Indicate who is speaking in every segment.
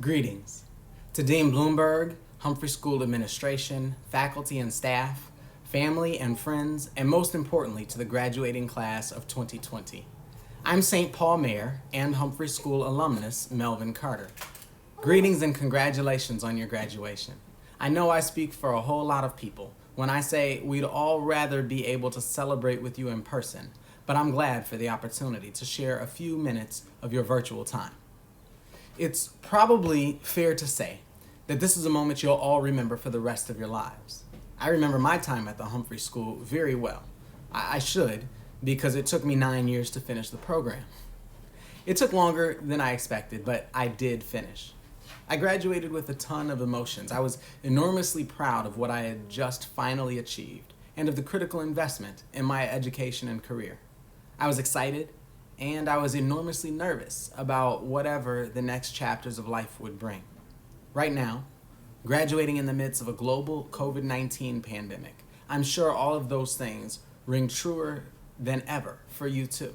Speaker 1: Greetings to Dean Bloomberg, Humphrey School Administration, faculty and staff, family and friends, and most importantly to the graduating class of 2020. I'm St. Paul Mayor and Humphrey School alumnus Melvin Carter. Greetings and congratulations on your graduation. I know I speak for a whole lot of people when I say we'd all rather be able to celebrate with you in person, but I'm glad for the opportunity to share a few minutes of your virtual time. It's probably fair to say that this is a moment you'll all remember for the rest of your lives. I remember my time at the Humphrey School very well. I should, because it took me 9 years to finish the program. It took longer than I expected, but I did finish. I graduated with a ton of emotions. I was enormously proud of what I had just finally achieved and of the critical investment in my education and career. I was excited, and I was enormously nervous about whatever the next chapters of life would bring. Right now, graduating in the midst of a global COVID-19 pandemic, I'm sure all of those things ring truer than ever for you too.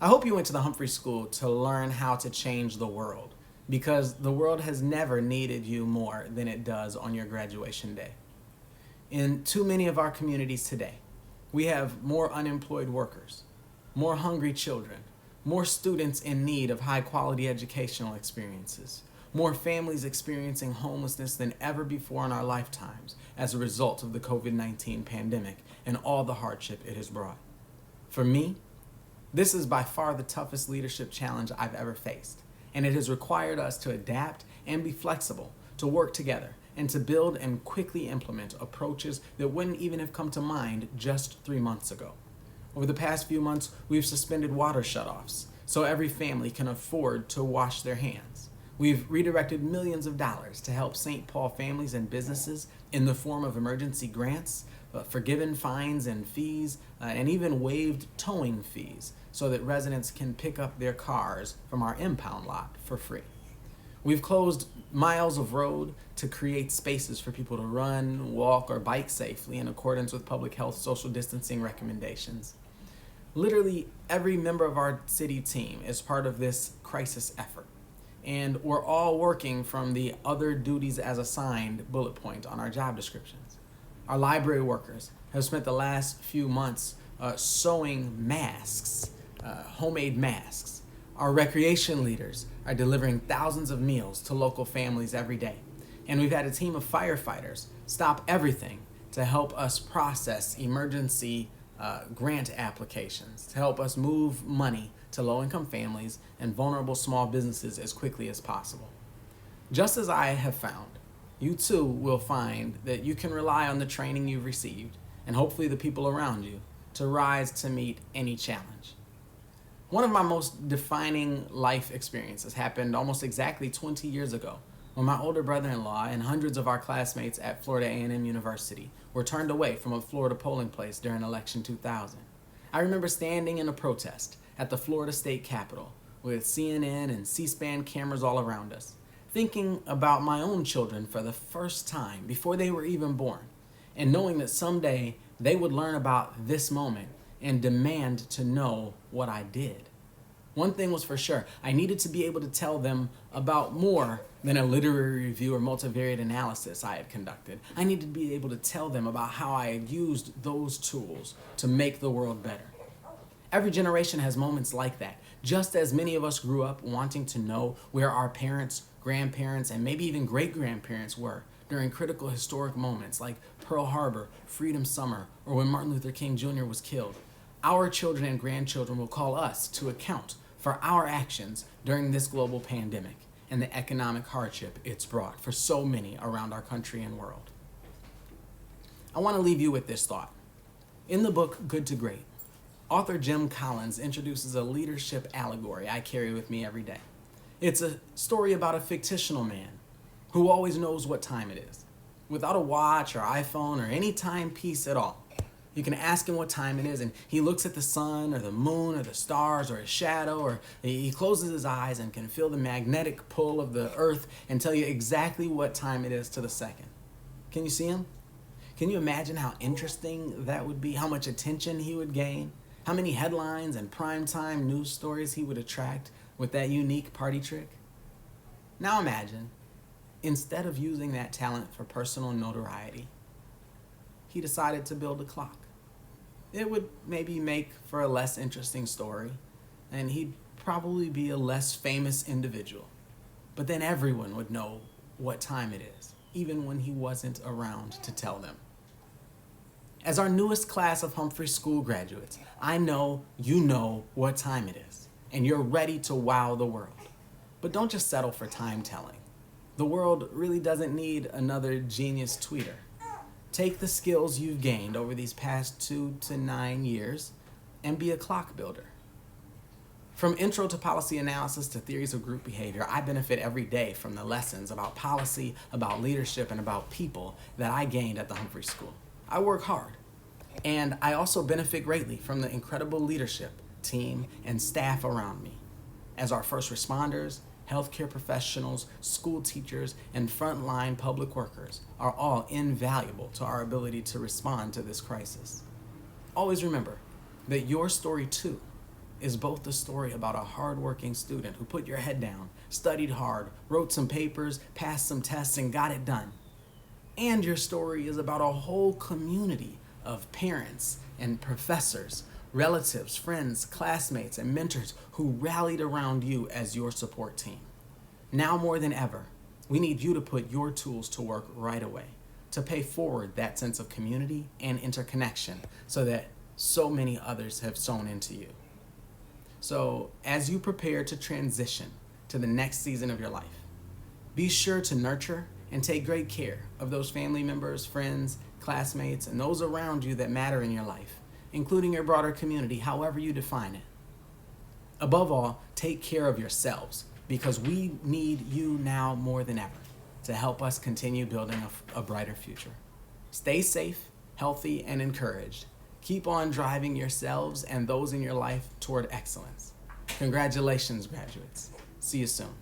Speaker 1: I hope you went to the Humphrey School to learn how to change the world, because the world has never needed you more than it does on your graduation day. In too many of our communities today, we have more unemployed workers, more hungry children, more students in need of high-quality educational experiences, more families experiencing homelessness than ever before in our lifetimes as a result of the COVID-19 pandemic and all the hardship it has brought. For me, this is by far the toughest leadership challenge I've ever faced, and it has required us to adapt and be flexible, to work together, and to build and quickly implement approaches that wouldn't even have come to mind just 3 months ago. Over the past few months, we've suspended water shutoffs so every family can afford to wash their hands. We've redirected millions of dollars to help St. Paul families and businesses in the form of emergency grants, forgiven fines and fees, and even waived towing fees so that residents can pick up their cars from our impound lot for free. We've closed miles of road to create spaces for people to run, walk, or bike safely in accordance with public health social distancing recommendations. Literally every member of our city team is part of this crisis effort, and we're all working from the other duties as assigned bullet point on our job descriptions. Our library workers have spent the last few months sewing masks, homemade masks. Our recreation leaders are delivering thousands of meals to local families every day. And we've had a team of firefighters stop everything to help us process emergency grant applications, to help us move money to low-income families and vulnerable small businesses as quickly as possible. Just as I have found, you too will find that you can rely on the training you've received and hopefully the people around you to rise to meet any challenge. One of my most defining life experiences happened almost exactly 20 years ago when my older brother-in-law and hundreds of our classmates at Florida A&M University were turned away from a Florida polling place during election 2000. I remember standing in a protest at the Florida State Capitol with CNN and C-SPAN cameras all around us, thinking about my own children for the first time before they were even born, and knowing that someday they would learn about this moment and demand to know what I did. One thing was for sure, I needed to be able to tell them about more than a literary review or multivariate analysis I had conducted. I needed to be able to tell them about how I had used those tools to make the world better. Every generation has moments like that, just as many of us grew up wanting to know where our parents, grandparents, and maybe even great-grandparents were during critical historic moments like Pearl Harbor, Freedom Summer, or when Martin Luther King Jr. was killed. Our children and grandchildren will call us to account for our actions during this global pandemic and the economic hardship it's brought for so many around our country and world. I want to leave you with this thought. In the book Good to Great, author Jim Collins introduces a leadership allegory I carry with me every day. It's a story about a fictional man who always knows what time it is, without a watch or iPhone or any timepiece at all. You can ask him what time it is, and he looks at the sun or the moon or the stars or a shadow, or he closes his eyes and can feel the magnetic pull of the earth and tell you exactly what time it is to the second. Can you see him? Can you imagine how interesting that would be? How much attention he would gain? How many headlines and primetime news stories he would attract with that unique party trick? Now imagine, instead of using that talent for personal notoriety, he decided to build a clock. It would maybe make for a less interesting story, and he'd probably be a less famous individual. But then everyone would know what time it is, even when he wasn't around to tell them. As our newest class of Humphrey School graduates, I know you know what time it is, and you're ready to wow the world. But don't just settle for time telling. The world really doesn't need another genius tweeter. Take the skills you've gained over these past 2 to 9 years and be a clock builder. From intro to policy analysis to theories of group behavior, I benefit every day from the lessons about policy, about leadership, and about people that I gained at the Humphrey School. I work hard, and I also benefit greatly from the incredible leadership, team, and staff around me. As our first responders, healthcare professionals, school teachers, and frontline public workers are all invaluable to our ability to respond to this crisis. Always remember that your story too is both the story about a hardworking student who put your head down, studied hard, wrote some papers, passed some tests, and got it done. And your story is about a whole community of parents and professors, relatives, friends, classmates, and mentors who rallied around you as your support team. Now more than ever, we need you to put your tools to work right away to pay forward that sense of community and interconnection so that so many others have sown into you. So as you prepare to transition to the next season of your life, be sure to nurture and take great care of those family members, friends, classmates, and those around you that matter in your life, including your broader community, however you define it. Above all, take care of yourselves because we need you now more than ever to help us continue building a brighter future. Stay safe, healthy, and encouraged. Keep on driving yourselves and those in your life toward excellence. Congratulations, graduates. See you soon.